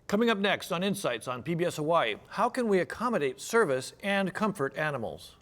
Coming up next on Insights on PBS Hawaii, how can we accommodate service and comfort animals?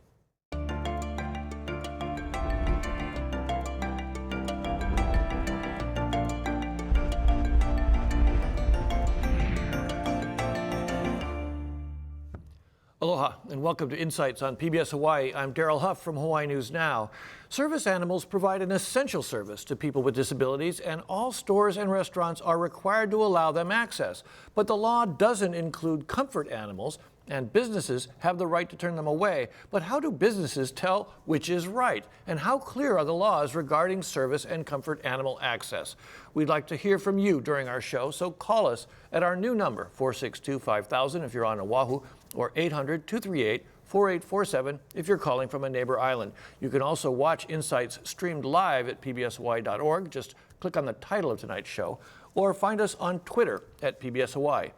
Aloha and welcome to Insights on PBS Hawaii. I'm Daryl Huff from Hawaii News Now. Service animals provide an essential service to people with disabilities, and all stores and restaurants are required to allow them access. But the law doesn't include comfort animals, and businesses have the right to turn them away. But how do businesses tell which is right? And how clear are the laws regarding service and comfort animal access? We'd like to hear from you during our show, so call us at our new number, 462-5000 if you're on Oahu, or 800-238-4847 if you're calling from a neighbor island. You can also watch Insights streamed live at pbshawaii.org. Just click on the title of tonight's show, or find us on Twitter at PBS Hawaii.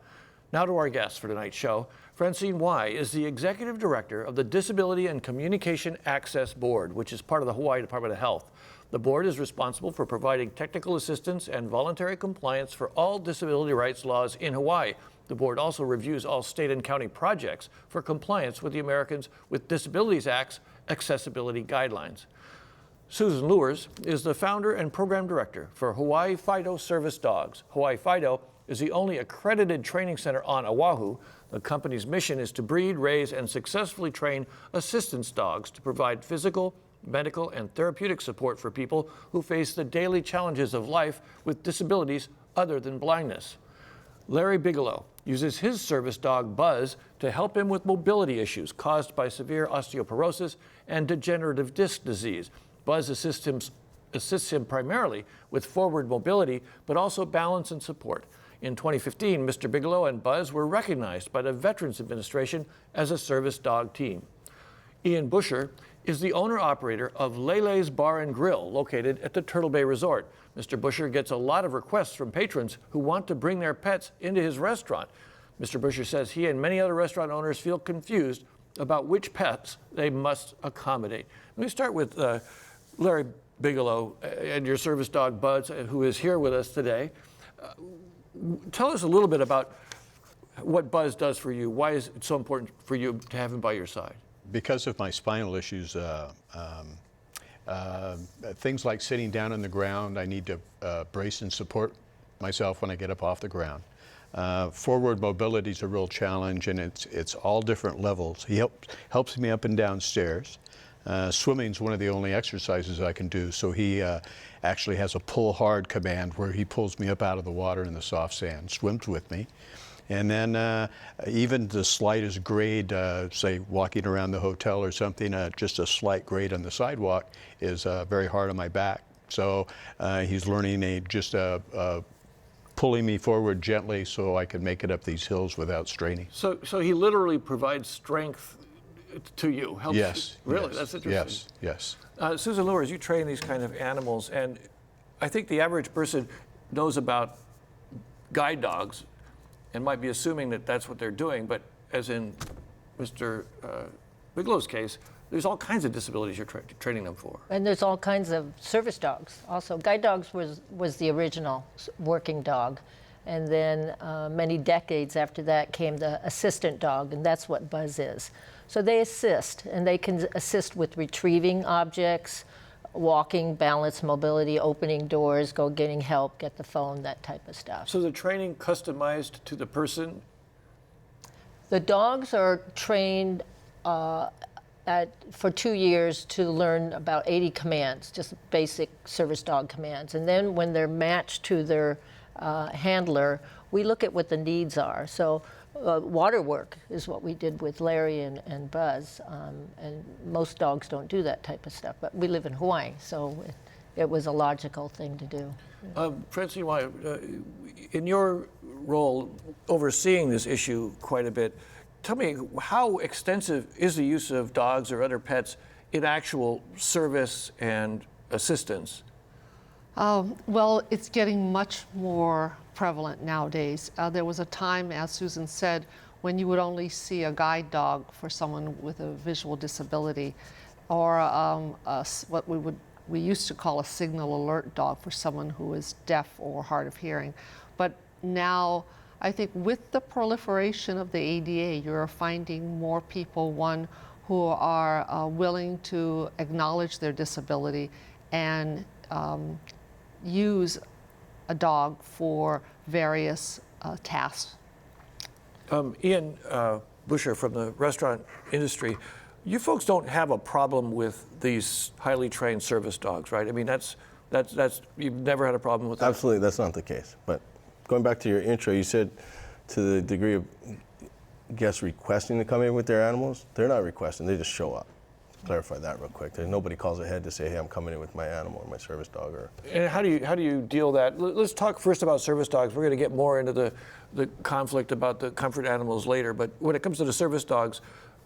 Now to our guests for tonight's show. Francine Y is the Executive Director of the Disability and Communication Access Board, which is part of the Hawaii Department of Health. The board is responsible for providing technical assistance and voluntary compliance for all disability rights laws in Hawaii. The board also reviews all state and county projects for compliance with the Americans with Disabilities Act's accessibility guidelines. Susan Lewers is the founder and program director for Hawaii Fido Service Dogs. Hawaii Fido is the only accredited training center on Oahu. The company's mission is to breed, raise, and successfully train assistance dogs to provide physical, medical, and therapeutic support for people who face the daily challenges of life with disabilities other than blindness. Larry Bigelow uses his service dog Buzz to help him with mobility issues caused by severe osteoporosis and degenerative disc disease. Buzz assists him primarily with forward mobility, but also balance and support. In 2015, Mr. Bigelow and Buzz were recognized by the Veterans Administration as a service dog team. Ian Busher is the owner-operator of Lele's Bar and Grill, located at the Turtle Bay Resort. Mr. Busher gets a lot of requests from patrons who want to bring their pets into his restaurant. Mr. Busher says he and many other restaurant owners feel confused about which pets they must accommodate. Let me start with Larry Bigelow and your service dog, Buzz, who is here with us today. Tell us a little bit about what Buzz does for you. Why is it so important for you to have him by your side? Because of my spinal issues, things like sitting down on the ground, I need to brace and support myself when I get up off the ground. Forward mobility is a real challenge, and it's all different levels. He helps me up and down stairs. Swimming is one of the only exercises I can do, so he actually has a pull hard command where he pulls me up out of the water in the soft sand, swims with me. And then even the slightest grade, say walking around the hotel or something, just a slight grade on the sidewalk is very hard on my back. So he's learning pulling me forward gently so I can make it up these hills without straining. So he literally provides strength to you? Helps yes. You? Really? Yes, that's interesting. Yes. Susan Lewers, you train these kind of animals, and I think the average person knows about guide dogs and might be assuming that that's what they're doing, but as in Mr. Bigelow's case, there's all kinds of disabilities you're training them for. And there's all kinds of service dogs also. Guide dogs was the original working dog. And then many decades after that came the assistant dog, and that's what Buzz is. So they assist, and they can assist with retrieving objects, walking, balance, mobility, opening doors, getting help, get the phone, that type of stuff. So the training customized to the person? The dogs are trained for 2 years to learn about 80 commands, just basic service dog commands. And then when they're matched to their handler, we look at what the needs are. So water work is what we did with Larry and Buzz, and most dogs don't do that type of stuff, but we live in Hawaii, so it was a logical thing to do. Francine, in your role overseeing this issue quite a bit, tell me, how extensive is the use of dogs or other pets in actual service and assistance? Well, it's getting much more prevalent nowadays. There was a time, as Susan said, when you would only see a guide dog for someone with a visual disability, or what we used to call a signal alert dog for someone who is deaf or hard of hearing. But now I think with the proliferation of the ADA, you're finding more people, one, who are willing to acknowledge their disability and use a dog for various tasks. Ian Busher from the restaurant industry, you folks don't have a problem with these highly trained service dogs, right? I mean, that's you've never had a problem with that? Absolutely, that's not the case. But going back to your intro, you said to the degree of guests requesting to come in with their animals, they're not requesting, they just show up. Clarify that real quick. There's nobody calls ahead to say, hey, I'm coming in with my animal or my service dog. Or And how do you deal that? Let's talk first about service dogs. We're going to get more into the conflict about the comfort animals later. But when it comes to the service dogs,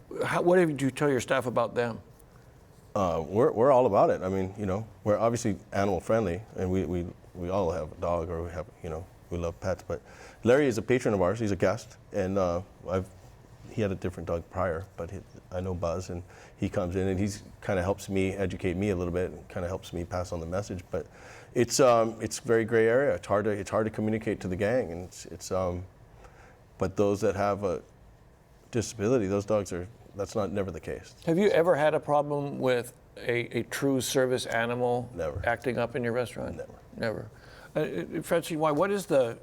what do you tell your staff about them? we're all about it. I mean, you know, we're obviously animal friendly, and we all have a dog, or we have, you know, we love pets. But Larry is a patron of ours. He's a guest, and he had a different dog prior, but I know Buzz, and he comes in and he's kind of helps me educate me a little bit, and kind of helps me pass on the message. But it's very gray area. It's hard to communicate to the gang, and but those that have a disability, those dogs that's never the case. Have you ever had a problem with a true service animal Never. acting up in your restaurant? Never. Never. Francine, why? What is the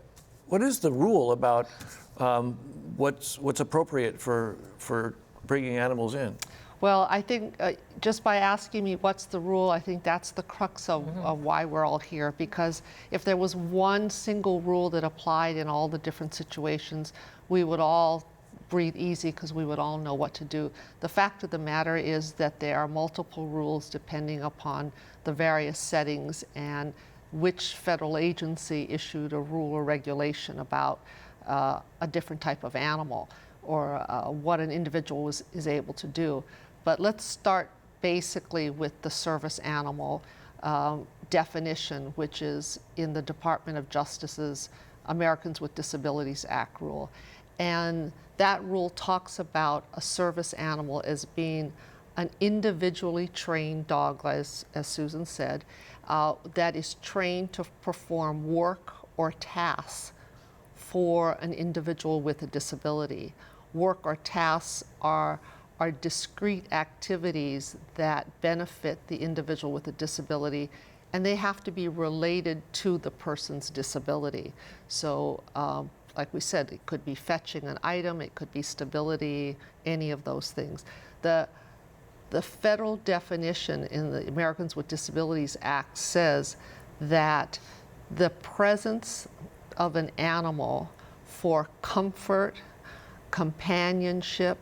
rule about what's appropriate for bringing animals in? Well, I think just by asking me what's the rule, I think that's the crux of why we're all here. Because if there was one single rule that applied in all the different situations, we would all breathe easy because we would all know what to do. The fact of the matter is that there are multiple rules depending upon the various settings and which federal agency issued a rule or regulation about a different type of animal or what an individual is able to do. But let's start basically with the service animal definition, which is in the Department of Justice's Americans with Disabilities Act rule. And that rule talks about a service animal as being an individually trained dog, as Susan said, that is trained to perform work or tasks for an individual with a disability. Work or tasks are discrete activities that benefit the individual with a disability, and they have to be related to the person's disability. So, like we said, it could be fetching an item, it could be stability, any of those things. The federal definition in the Americans with Disabilities Act says that the presence of an animal for comfort, companionship,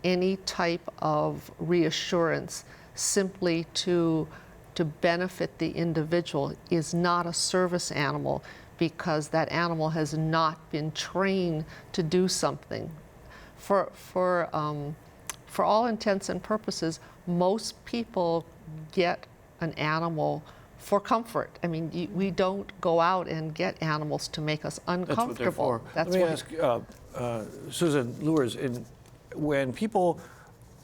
any type of reassurance simply to benefit the individual is not a service animal, because that animal has not been trained to do something. For all intents and purposes, most people get an animal for comfort. I mean, we don't go out and get animals to make us uncomfortable. Let me ask Susan Lewers, when people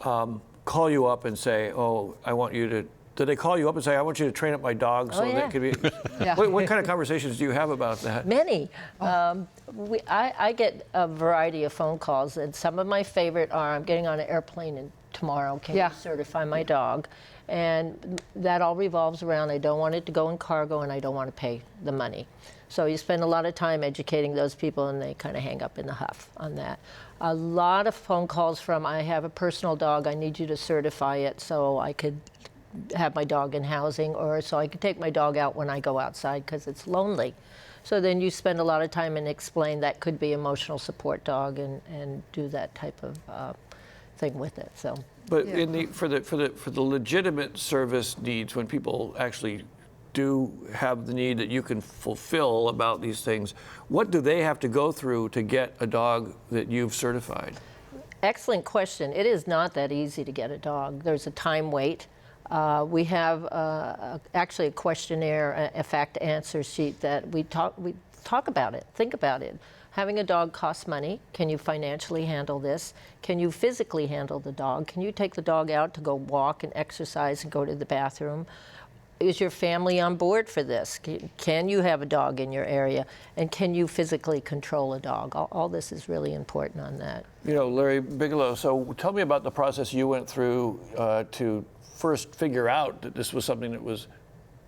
call you up and say, "Oh, I want you to," do they call you up and say, "I want you to train up my dog so that it could be"? Yeah. What kind of conversations do you have about that? Many. I get a variety of phone calls, and some of my favorite are, I'm getting on an airplane tomorrow, can you certify my dog? And that all revolves around, I don't want it to go in cargo and I don't want to pay the money. So you spend a lot of time educating those people, and they kind of hang up in the huff on that. A lot of phone calls from, I have a personal dog, I need you to certify it so I could have my dog in housing, or so I could take my dog out when I go outside because it's lonely. So then you spend a lot of time and explain that could be emotional support dog, and do that type of thing with it. So. But for the legitimate service needs, when people actually do have the need that you can fulfill about these things, what do they have to go through to get a dog that you've certified? Excellent question. It is not that easy to get a dog. There's a time wait. We have actually a questionnaire, a fact answer sheet that we talk about it, think about it. Having a dog costs money. Can you financially handle this? Can you physically handle the dog? Can you take the dog out to go walk and exercise and go to the bathroom? is your family on board for this? Can you have a dog in your area? And can you physically control a dog? All this is really important on that. You know, Larry Bigelow, so tell me about the process you went through to first figure out that this was something that would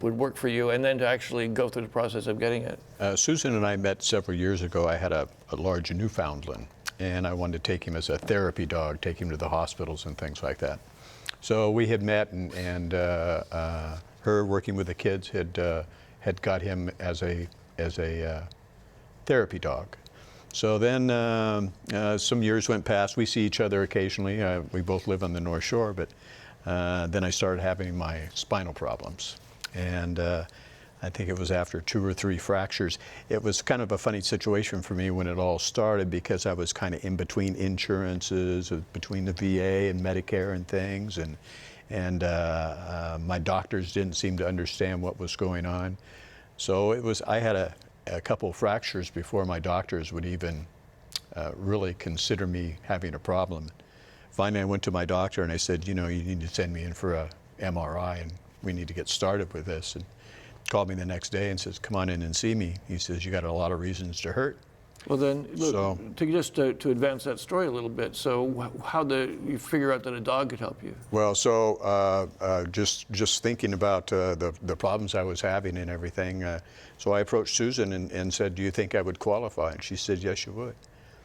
work for you, and then to actually go through the process of getting it. Susan and I met several years ago. I had a large Newfoundland, and I wanted to take him as a therapy dog, take him to the hospitals and things like that. So we had met, and her working with the kids had got him as a therapy dog. So then some years went past. We see each other occasionally. We both live on the North Shore, but then I started having my spinal problems. And I think it was after 2 or 3 fractures. It was kind of a funny situation for me when it all started, because I was kind of in between insurances, between the VA and Medicare and things, and my doctors didn't seem to understand what was going on. So I had a couple of fractures before my doctors would even really consider me having a problem. Finally, I went to my doctor and I said, you know, you need to send me in for a MRI, and we need to get started with this. And called me the next day and says, come on in and see me. He says, you got a lot of reasons to hurt. Well then, look, So- to advance that story a little bit, so how did you figure out that a dog could help you? Well, so just thinking about the problems I was having and everything, so I approached Susan and said, do you think I would qualify? And she said, yes, you would.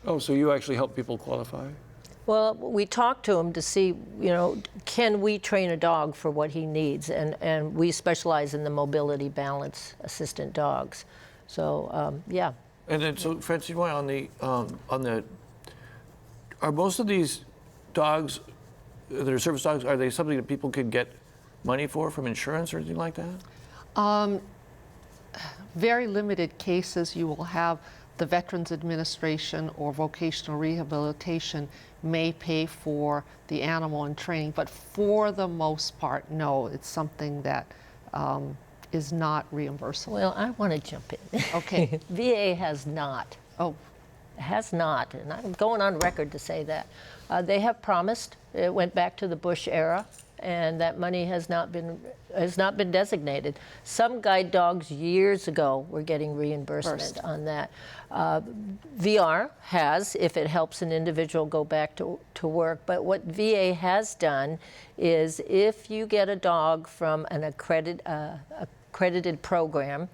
Oh, so you actually help people qualify? Well, we talked to him to see, you know, can we train a dog for what he needs? And we specialize in the mobility balance assistant dogs. So, yeah. And then, so Francine, on the, are most of these dogs that are service dogs, are they something that people could get money for from insurance or anything like that? Very limited cases you will have the Veterans Administration or vocational rehabilitation may pay for the animal and training, but for the most part, no, it's something that is not reimbursable. Well, I want to jump in. Okay. VA has not. Oh, Has not, and I'm going on record to say that. They have promised. It went back to the Bush era, and that money has not been designated. Some guide dogs years ago were getting reimbursement on that. VR has, if it helps an individual go back to work. But what VA has done is, if you get a dog from an accredited program,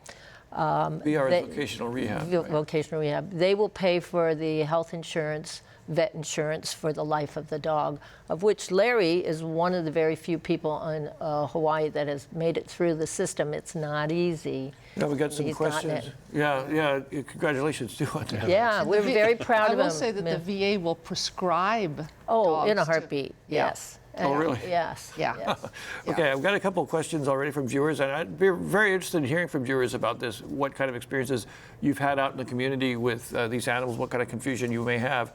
VR is vocational rehab. Right? Vocational rehab. They will pay for the health insurance, vet insurance for the life of the dog, of which Larry is one of the very few people in Hawaii that has made it through the system. It's not easy. Yeah, we got some He's gotten questions. it. Yeah, congratulations too on that. Yeah, we're very proud I of him. will say that the VA will prescribe Oh, in a dogs to- heartbeat, Yeah. yes. Oh, really? Yes. Yeah. yes. Okay, I've got a couple of questions already from viewers, and I'd be very interested in hearing from viewers about this, what kind of experiences you've had out in the community with these animals, what kind of confusion you may have.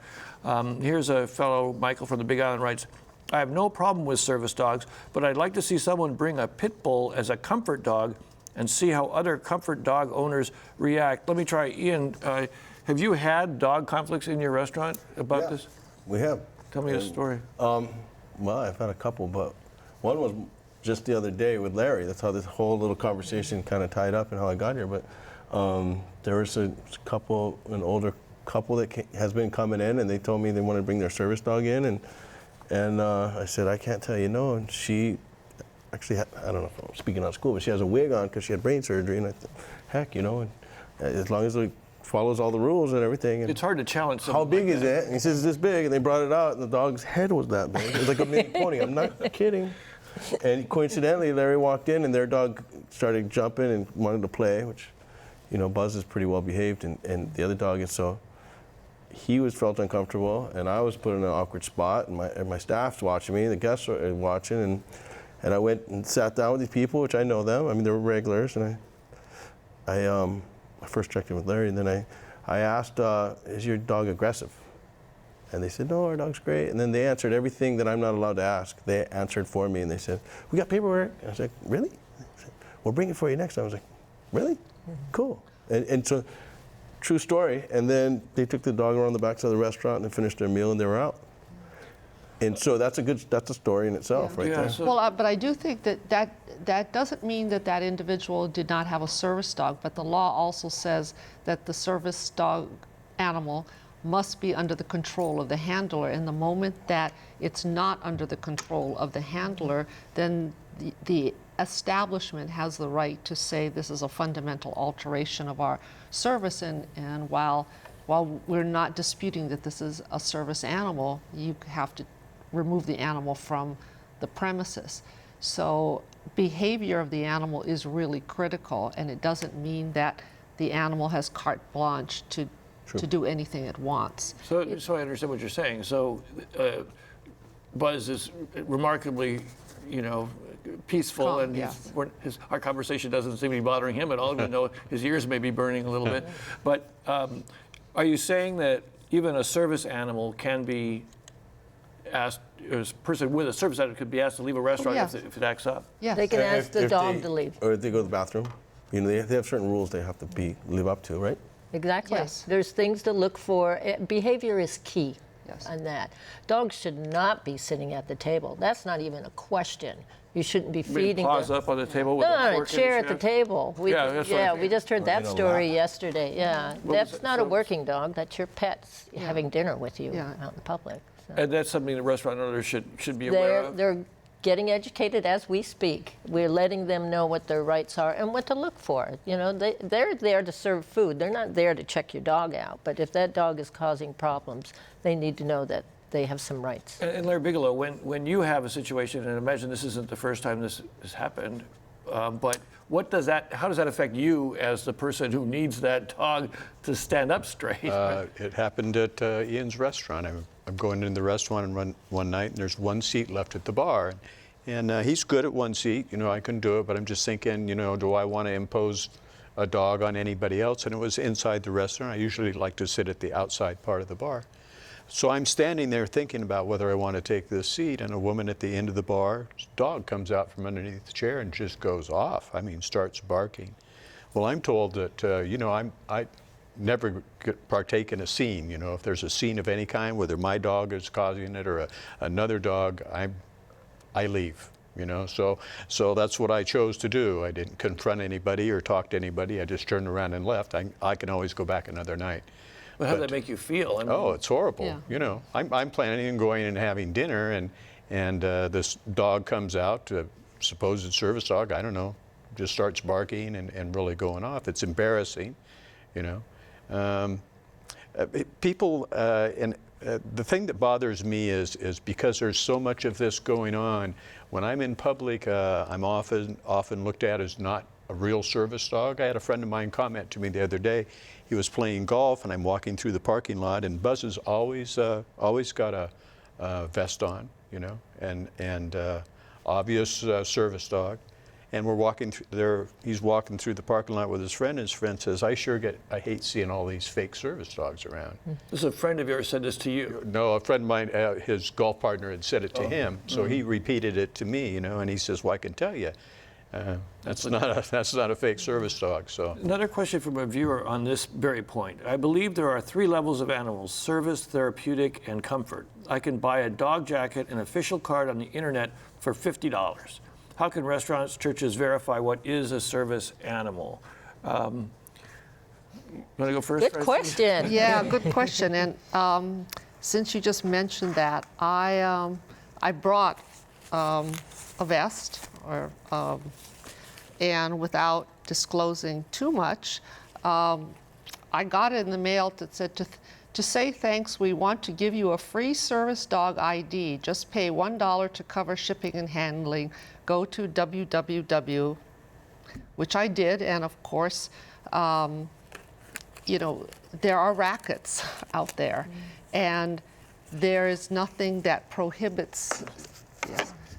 Here's a fellow, Michael from the Big Island, writes, I have no problem with service dogs, but I'd like to see someone bring a pit bull as a comfort dog and see how other comfort dog owners react. Let me try. Ian, have you had dog conflicts in your restaurant about this? We have. Tell me a story. Well, I've had a couple, but one was just the other day with Larry. That's how this whole little conversation kind of tied up and how I got here. But there was an older couple that has been coming in, and they told me they wanted to bring their service dog in, and I said, I can't tell you no. And she actually, I don't know if I'm speaking out of school, but she has a wig on because she had brain surgery, and I thought, heck, and as long as it follows all the rules and everything. And It's hard to challenge how someone big like is that. it? And he says, this big. And they brought it out, and the dog's head was that big. It was like a mini pony. I'm not kidding. And coincidentally, Larry walked in, and their dog started jumping and wanted to play, which, Buzz is pretty well behaved, and the other dog is. So he felt uncomfortable, and I was put in an awkward spot, and my staff's watching me, the guests are watching, and I went and sat down with these people, which I know them. I mean, they were regulars, and I first checked in with Larry, and then I asked, is your dog aggressive? And they said, no, our dog's great. And then they answered everything that I'm not allowed to ask. They answered for me, and they said, we got paperwork. And I was like, really? They said, we'll bring it for you next time. I was like, really? Cool. And so, true story. And then they took the dog around the backside of the restaurant and finished their meal, and they were out. And so that's a story in itself, right Yeah, there. so- Well, but I do think that doesn't mean that individual did not have a service dog, but the law also says that the service dog animal must be under the control of the handler. And the moment that it's not under the control of the handler, then the establishment has the right to say this is a fundamental alteration of our service. And while we're not disputing that this is a service animal, you have to remove the animal from the premises. So behavior of the animal is really critical, and it doesn't mean that the animal has carte blanche to do anything it wants. So I understand what you're saying. So Buzz is remarkably, peaceful, Calm, and yes. our conversation doesn't seem to be bothering him at all, even though his ears may be burning a little bit. But are you saying that even a service animal can be asked, or a person with a service animal could be asked to leave a restaurant yes. if it acts up? Yes. They can ask the dog to leave. Or if they go to the bathroom. They have certain rules they have to live up to, right? Exactly. Yes. There's things to look for. Behavior is key Yes. on that. Dogs should not be sitting at the table. That's not even a question. You shouldn't be Maybe feeding paws them. up on the table with No, a a fork in chair his at the hand? table. Yeah, that's what I we figured. just heard that in a story lap. yesterday. Yeah, was that's it? not a So- working dog. That's your pet's having dinner with you Yeah. out in public. So. And that's something the restaurant owners should be aware of? They're getting educated as we speak. We're letting them know what their rights are and what to look for. They're there to serve food. They're not there to check your dog out. But if that dog is causing problems, they need to know that they have some rights. And Larry Bigelow, when you have a situation, and imagine this isn't the first time this has happened, but how does that affect you as the person who needs that dog to stand up straight? It happened at Ian's restaurant. I'm going in the restaurant and one night, and there's one seat left at the bar. And he's good at one seat. I can do it, but I'm just thinking, do I want to impose a dog on anybody else? And it was inside the restaurant. I usually like to sit at the outside part of the bar. So I'm standing there thinking about whether I want to take this seat, and a woman at the end of the bar, dog comes out from underneath the chair and just goes off. Starts barking. Well, I'm told that, I never partake in a scene. If there's a scene of any kind, whether my dog is causing it or another dog, I leave. So that's what I chose to do. I didn't confront anybody or talk to anybody. I just turned around and left. I can always go back another night. But how did that make you feel? Oh, it's horrible. Yeah. I'm planning on going and having dinner, and this dog comes out, a supposed service dog, I don't know, just starts barking and really going off. It's embarrassing, People, and the thing that bothers me is because there's so much of this going on, when I'm in public, I'm often looked at as not a real service dog. I had a friend of mine comment to me the other day. He was playing golf, and I'm walking through the parking lot, and Buzz has always got a vest on, and obvious service dog. And we're walking through there. He's walking through the parking lot with his friend, and his friend says, "I hate seeing all these fake service dogs around." This is a friend of yours said this to you. No, a friend of mine, his golf partner had said it to him, so he repeated it to me, and he says, "Well, I can tell you, that's not a fake service dog." So Another question from a viewer on this very point. I believe there are 3 levels of animals: service, therapeutic, and comfort. I can buy a dog jacket and official card on the internet for $50. How can restaurants, churches verify what is a service animal? Want to go first? Good Francine? question. Yeah, good question. And since you just mentioned that, I brought a vest, and without disclosing too much, I got it in the mail that said, to say thanks, we want to give you a free service dog ID. Just pay $1 to cover shipping and handling. Go to www, which I did, and of course, there are rackets out there, and there is nothing that prohibits.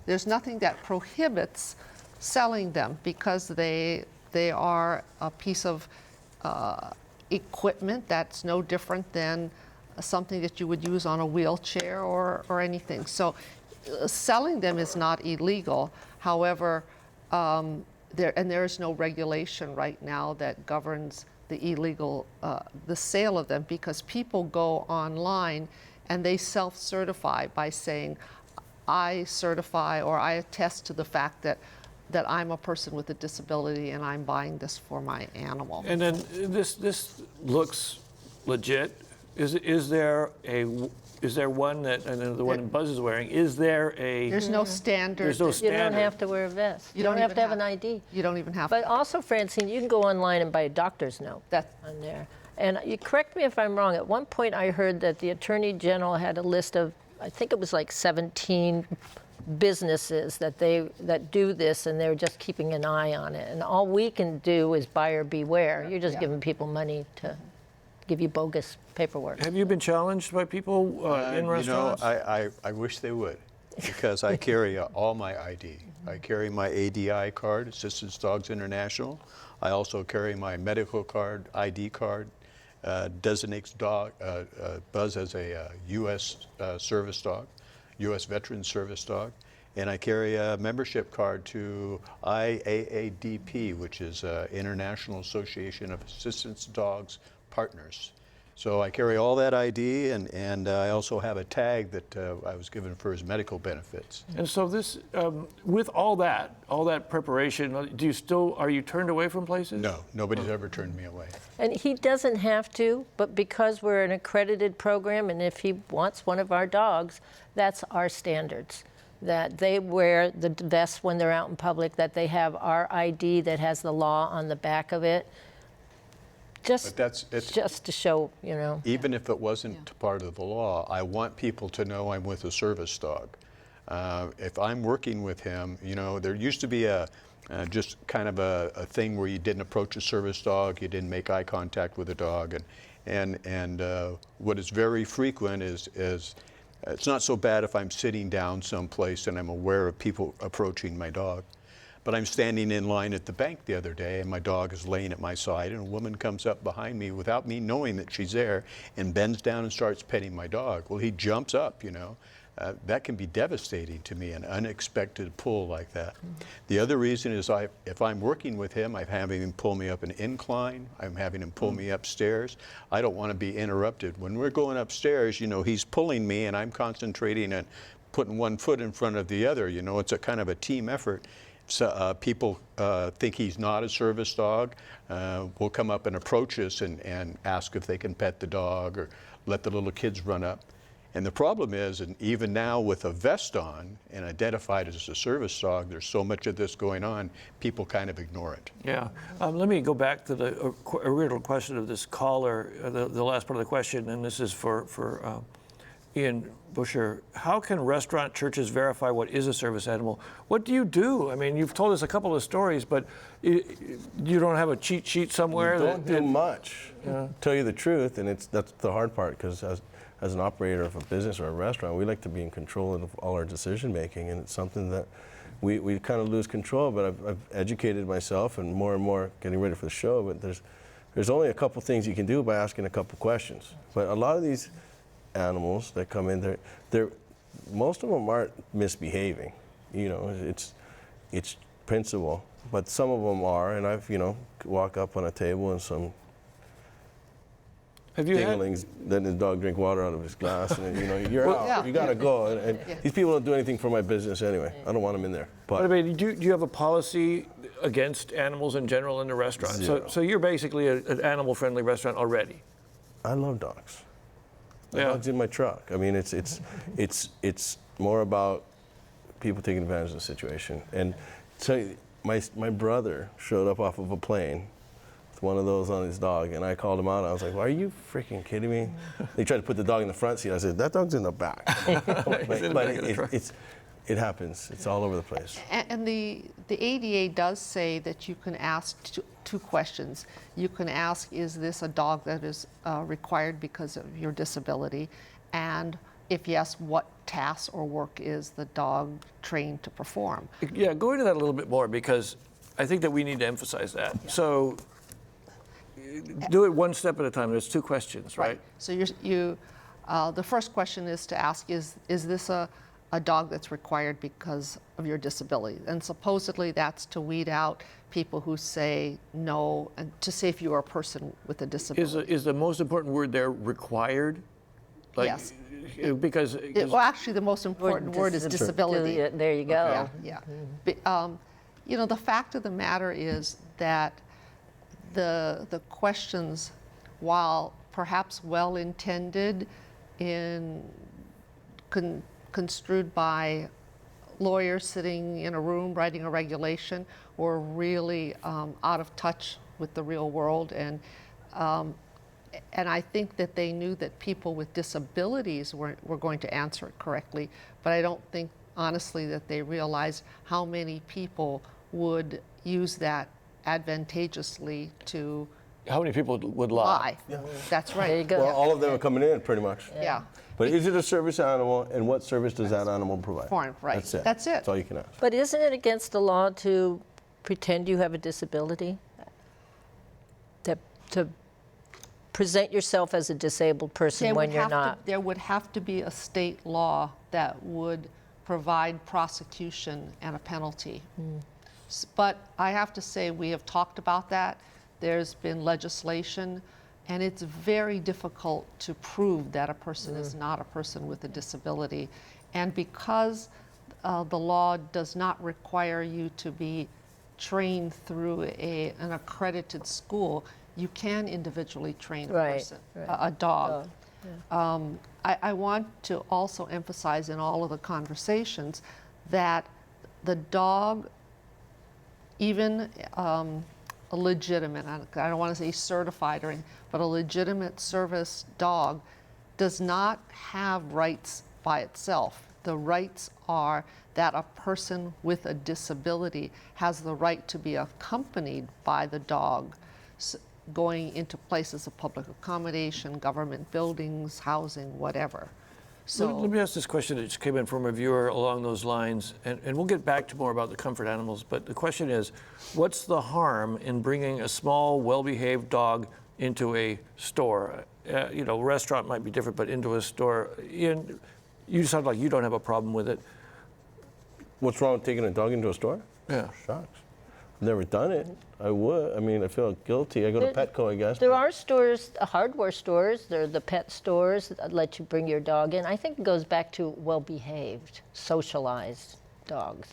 There's nothing that prohibits selling them because they are a piece of equipment that's no different than something that you would use on a wheelchair or anything. So selling them is not illegal. However, there is no regulation right now that governs the illegal, the sale of them, because people go online and they self-certify by saying, I certify or I attest to the fact that I'm a person with a disability and I'm buying this for my animal. And then this looks legit. Is there one that, and the one Buzz is wearing, is there a... There's no standard. There's no You standard. don't have to wear a vest. You You don't don't have even to have have- an ID. You don't even have But to. also, Francine, you can go online and buy a doctor's note on there. And you correct me if I'm wrong. At one point, I heard that the Attorney General had a list of, I think it was like 17 businesses that do this, and they're just keeping an eye on it. And all we can do is buyer beware. You're just Yeah. giving people money to give you bogus paperwork. Have you been challenged by people in restaurants? I wish they would, because I carry all my ID. I carry my ADI card, Assistance Dogs International. I also carry my medical card, ID card, designates Buzz as a U.S. service dog, U.S. Veteran Service Dog. And I carry a membership card to IAADP, which is International Association of Assistance Dogs Partners. So I carry all that ID, and I also have a tag that I was given for his medical benefits. And so this, with all that preparation, are you turned away from places? No, nobody's ever turned me away. And he doesn't have to, but because we're an accredited program, and if he wants one of our dogs, that's our standards. That they wear the vest when they're out in public, that they have our ID that has the law on the back of it. Just to show, you know. Even if it wasn't part of the law, I want people to know I'm with a service dog. If I'm working with him, you know, there used to be just kind of a thing where you didn't approach a service dog, you didn't make eye contact with a dog, and what is very frequent is it's not so bad if I'm sitting down someplace and I'm aware of people approaching my dog. But I'm standing in line at the bank the other day, and my dog is laying at my side, and a woman comes up behind me without me knowing that she's there and bends down and starts petting my dog. Well, he jumps up, you know. That can be devastating to me, an unexpected pull like that. The other reason is if I'm working with him, I'm having him pull me up an incline, I'm having him pull me upstairs. I don't want to be interrupted. When we're going upstairs, you know, he's pulling me and I'm concentrating on putting one foot in front of the other. You know, it's a kind of a team effort. So, people think he's not a service dog, will come up and approach us and ask if they can pet the dog or let the little kids run up. And the problem is, and even now with a vest on and identified as a service dog, there's so much of this going on, people kind of ignore it. Yeah. Let me go back to the original question of this caller, the last part of the question, and this is for Ian Busher. How can restaurant churches verify what is a service animal? What do you do? I mean, you've told us a couple of stories, but you don't have a cheat sheet somewhere? We don't do much, tell you the truth, and that's the hard part, because as an operator of a business or a restaurant, we like to be in control of all our decision making, and it's something that we kind of lose control. But I've educated myself, and more getting ready for the show. But there's only a couple things you can do by asking a couple questions. But a lot of these animals that come in, most of them aren't misbehaving. You know, it's principle, but some of them are. And I've walk up on a table and some dinglings letting his dog drink water out of his glass, and you're out. Yeah. You gotta go. And these people don't do anything for my business anyway. I don't want them in there. But I mean, do you have a policy against animals in general in the restaurant? Zero. So you're basically an animal-friendly restaurant already. I love dogs. My Yeah. dog's in my truck. I mean, it's more about people taking advantage of the situation. And so my brother showed up off of a plane with one of those on his dog, and I called him out. I was like, "Well, are you freaking kidding me?" They tried to put the dog in the front seat. I said, "That dog's in the back." But it happens. It's all over the place. And the ADA does say that you can ask two questions. You can ask, is this a dog that is required because of your disability? And if yes, what task or work is the dog trained to perform? Yeah, go into that a little bit more, because I think that we need to emphasize that. So do it one step at a time. There's two questions, right? So the first question is to ask, is this a dog that's required because of your disability? And supposedly that's to weed out people who say no, and to say if you are a person with a disability. Is the most important word there required? Yes. Because Well, actually, the most important word is disability. There you go. Yeah. You know, the fact of the matter is that the questions, while perhaps well-intended construed by lawyers sitting in a room writing a regulation, were really out of touch with the real world. And I think that they knew that people with disabilities were going to answer it correctly, but I don't think, honestly, that they realized how many people would use that advantageously to how many people would lie? lie. Yeah. That's right. There you go. Well, all of them are coming in pretty much. Yeah. But is it a service animal, and what service does that animal provide? Foreign, right. That's it. That's it. That's all you can ask. But isn't it against the law to pretend you have a disability? To present yourself as a disabled person when you're not? There would have to be a state law that would provide prosecution and a penalty. But I have to say, we have talked about that. There's been legislation, and it's very difficult to prove that a person is not a person with a disability. And because the law does not require you to be trained through an accredited school, you can individually train a person, a dog. I want to also emphasize in all of the conversations that the dog, even a legitimate, I don't want to say certified or anything, but a legitimate service dog does not have rights by itself. The rights are that a person with a disability has the right to be accompanied by the dog going into places of public accommodation, government buildings, housing, whatever. So Let me ask this question that just came in from a viewer along those lines, and we'll get back to more about the comfort animals, but the question is, what's the harm in bringing a small, well-behaved dog into a store? You know, restaurant might be different, but into a store. Ian, you sound like you don't have a problem with it. What's wrong with taking a dog into a store? Yeah. Shucks. I've never done it. I would. I mean, I feel guilty. I go to Petco, I guess. There are stores, hardware stores, there are the pet stores that let you bring your dog in. I think it goes back to well-behaved, socialized dogs.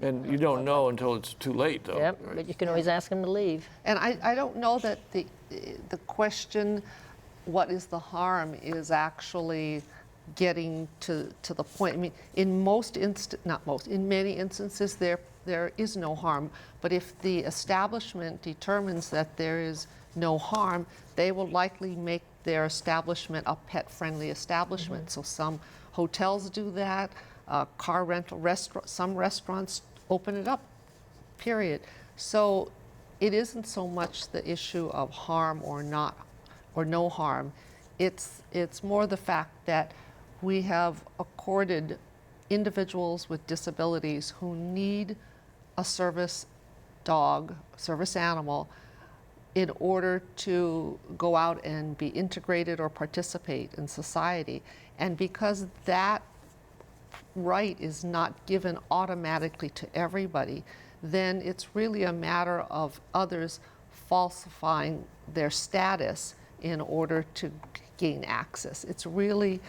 And you don't know until it's too late, though. Yep, right? but you can always ask them to leave. And I don't know that the question, what is the harm, is actually getting to the point. I mean, in many instances, there is no harm. But if the establishment determines that there is no harm, they will likely make their establishment a pet-friendly establishment. So some hotels do that, car rental, some restaurants open it up, period. So it isn't so much the issue of harm or not, or no harm. It's more the fact that we have accorded individuals with disabilities who need a service dog, service animal, in order to go out and be integrated or participate in society. And because that right is not given automatically to everybody, then it's really a matter of others falsifying their status in order to gain access. It's really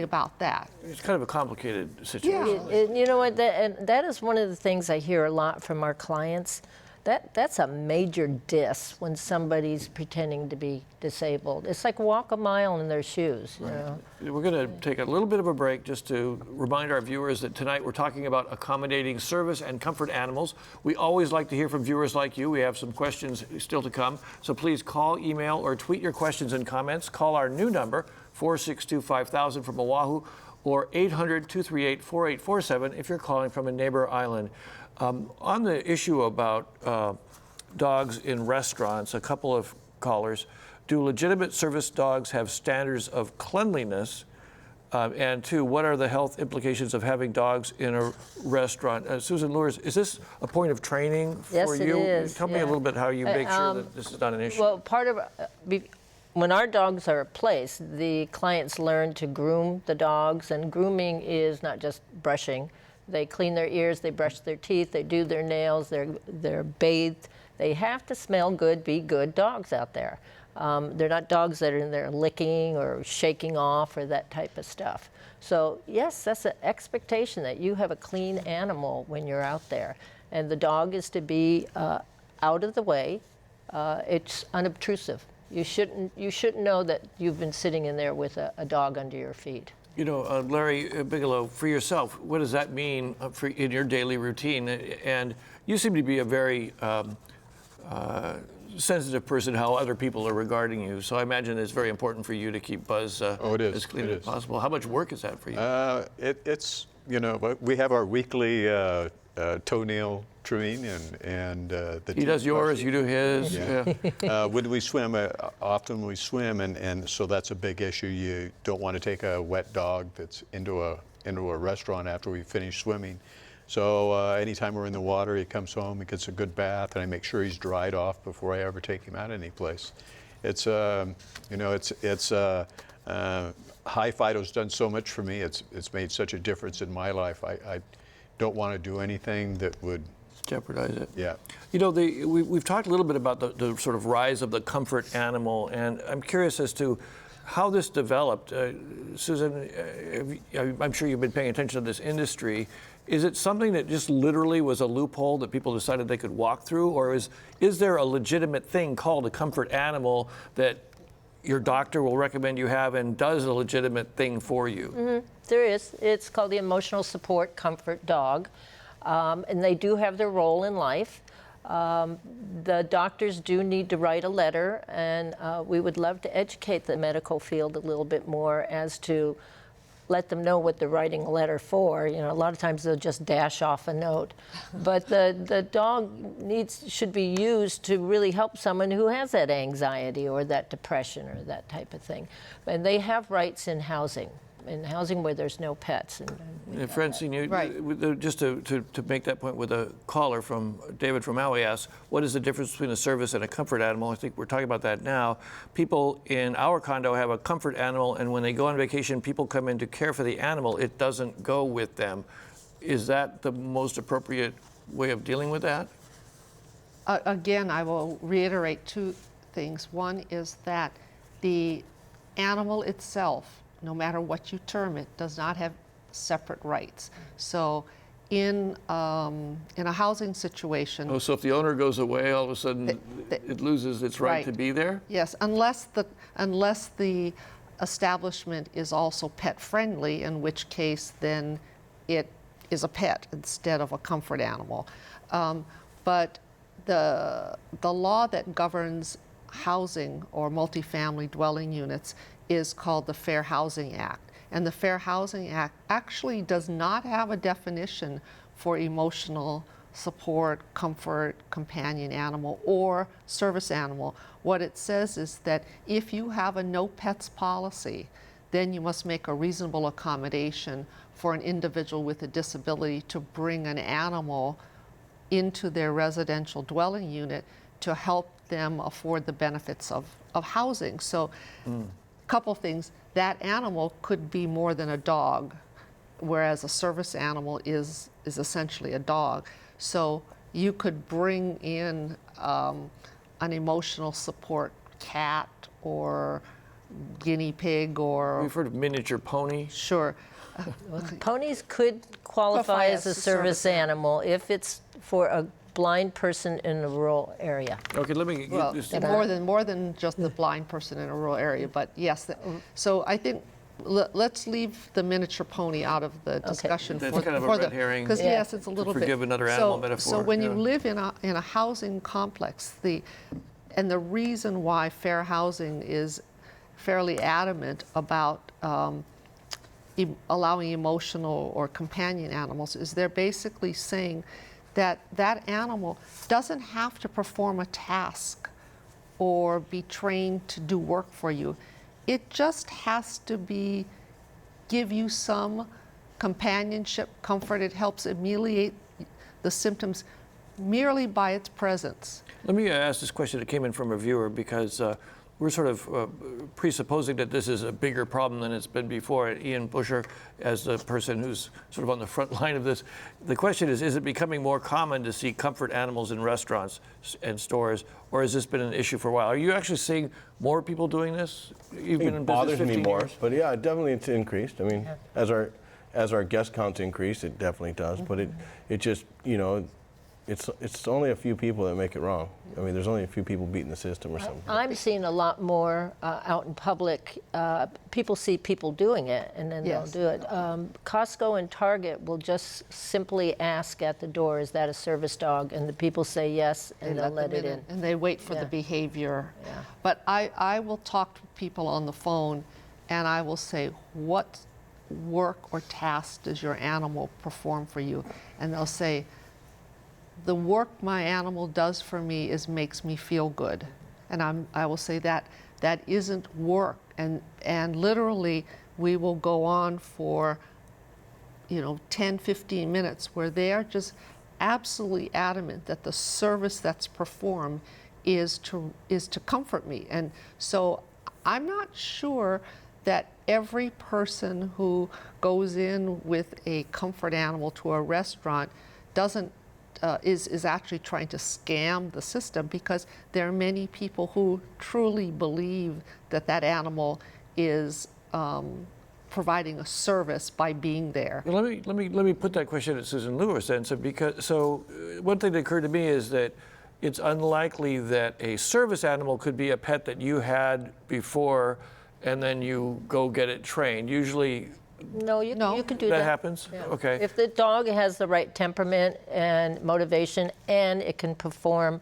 about that. It's kind of a complicated situation. And you know what, that is one of the things I hear a lot from our clients. That's a major diss when somebody's pretending to be disabled. It's like walk a mile in their shoes. You know? We're going to take a little bit of a break just to remind our viewers that tonight we're talking about accommodating service and comfort animals. We always like to hear from viewers like you. We have some questions still to come. So please call, email, or tweet your questions and comments. Call our new number, 462-5000 from Oahu, or 800-238-4847 if you're calling from a neighbor island. On the issue about dogs in restaurants, a couple of callers, do legitimate service dogs have standards of cleanliness? And two, what are the health implications of having dogs in a restaurant? Susan Lewis, is this a point of training for Yes, you? it is. Tell me a little bit how you make sure that this is not an issue. Well, part of when our dogs are placed, the clients learn to groom the dogs, and grooming is not just brushing. They clean their ears, they brush their teeth, they do their nails, they're bathed. They have to smell good, be good dogs out there. They're not dogs that are in there licking or shaking off or that type of stuff. So yes, that's an expectation that you have a clean animal when you're out there. And the dog is to be out of the way. It's unobtrusive. You shouldn't know that you've been sitting in there with a dog under your feet. You know, Larry Bigelow, for yourself, what does that mean in your daily routine? And you seem to be a very sensitive person how other people are regarding you. So I imagine it's very important for you to keep Buzz as clean as possible. How much work is that for you? It's, you know, we have our weekly toenail trimming and the he does yours, you do his. Yeah. When we swim, often we swim, and so that's a big issue. You don't want to take a wet dog that's into a restaurant after we finish swimming. So anytime we're in the water, he comes home, he gets a good bath, and I make sure he's dried off before I ever take him out any place. It's you know, it's High Fido's done so much for me. It's made such a difference in my life. I don't want to do anything that would jeopardize it. Yeah. You know, we've talked a little bit about the sort of rise of the comfort animal, and I'm curious as to how this developed. Susan, I'm sure you've been paying attention to this industry. Is it something that just literally was a loophole that people decided they could walk through, or is there a legitimate thing called a comfort animal that your doctor will recommend you have and does a legitimate thing for you? Mm-hmm. There is. It's called the Emotional Support Comfort Dog, and they do have their role in life. The doctors do need to write a letter, and we would love to educate the medical field a little bit more as to let them know what they're writing a letter for. You know, a lot of times they'll just dash off a note. But the dog should be used to really help someone who has that anxiety or that depression or that type of thing. And they have rights in housing where there's no pets. And Francine, just to make that point with a caller from David from Maui asks, what is the difference between a service and a comfort animal? I think we're talking about that now. People in our condo have a comfort animal, and when they go on vacation, people come in to care for the animal. It doesn't go with them. Is that the most appropriate way of dealing with that? Again, I will reiterate two things. One is that the animal itself, no matter what you term it, does not have separate rights. So in a housing situation... Oh, so if the owner goes away, all of a sudden it loses its right to be there? Yes, unless the establishment is also pet friendly, in which case then it is a pet instead of a comfort animal. But the law that governs housing or multifamily dwelling units is called the Fair Housing Act. And the Fair Housing Act actually does not have a definition for emotional support, comfort, companion animal, or service animal. What it says is that if you have a no pets policy, then you must make a reasonable accommodation for an individual with a disability to bring an animal into their residential dwelling unit to help them afford the benefits of housing. So couple things, that animal could be more than a dog, whereas a service animal is essentially a dog. So you could bring in an emotional support cat or guinea pig or... We've heard of miniature pony. Sure. Ponies could qualify as a service animal if it's for a blind person in a rural area. Okay, let me Well, get this. more than just the blind person in a rural area, but yes. So I think let's leave the miniature pony out of the discussion. That's kind of a red herring. Because yes, it's a little bit. Forgive another animal metaphor. So when you live in a housing complex, the reason why fair housing is fairly adamant about allowing emotional or companion animals is they're basically saying that animal doesn't have to perform a task or be trained to do work for you. It just has to give you some companionship, comfort. It helps ameliorate the symptoms merely by its presence. Let me ask this question that came in from a viewer because we're sort of presupposing that this is a bigger problem than it's been before. And Ian Busher, as the person who's sort of on the front line of this, the question is it becoming more common to see comfort animals in restaurants and stores, or has this been an issue for a while? Are you actually seeing more people doing this? You've been in It business bothers 15 me more, years. but yeah, definitely it's increased. I mean, as our guest counts increase, it definitely does. But it just, you know, it's only a few people that make it wrong. I mean, there's only a few people beating the system or something. I'm seeing a lot more out in public. People see people doing it, and then Yes. they'll do it. Costco and Target will just simply ask at the door, "Is that a service dog?" And the people say yes, and they'll let them it in. and they wait for Yeah. the behavior. Yeah. But I will talk to people on the phone, and I will say, what work or task does your animal perform for you? And they'll say, the work my animal does for me makes me feel good. And I will say that isn't work. And literally, we will go on for, 10, 15 minutes where they are just absolutely adamant that the service that's performed is to comfort me. And so I'm not sure that every person who goes in with a comfort animal to a restaurant is actually trying to scam the system, because there are many people who truly believe that animal is providing a service by being there. Well, let me put that question at Susan Lewis then. So one thing that occurred to me is that it's unlikely that a service animal could be a pet that you had before and then you go get it trained. Usually No, you can do that that. happens? Yeah. Okay. If the dog has the right temperament and motivation, and it can perform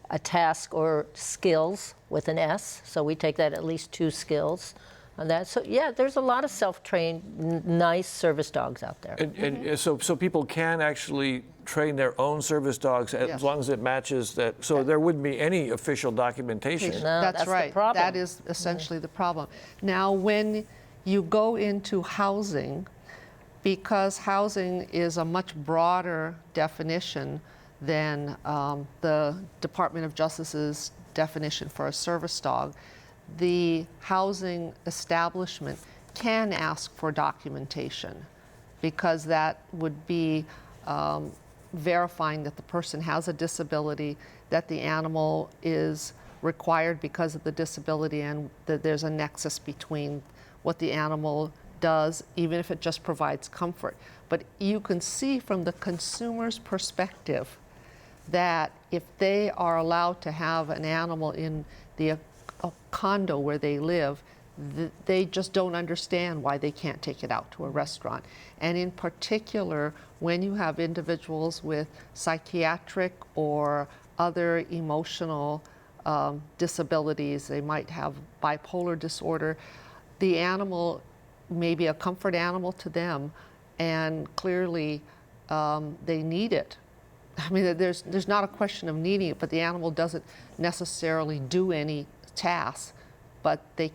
a task or skills with an S, so we take that at least 2 skills on that. So yeah, there's a lot of self-trained, nice service dogs out there. And so people can actually train their own service dogs as Yes. long as it matches that. So there wouldn't be any official documentation. No, that's the right. problem. That is essentially the problem. Now, when you go into housing, because housing is a much broader definition than the Department of Justice's definition for a service dog, the housing establishment can ask for documentation, because that would be verifying that the person has a disability, that the animal is required because of the disability, and that there's a nexus between what the animal does, even if it just provides comfort. But you can see from the consumer's perspective that if they are allowed to have an animal in a condo where they live, they just don't understand why they can't take it out to a restaurant. And in particular, when you have individuals with psychiatric or other emotional disabilities, they might have bipolar disorder, the animal may be a comfort animal to them, and clearly they need it. I mean, there's not a question of needing it, but the animal doesn't necessarily do any tasks, but they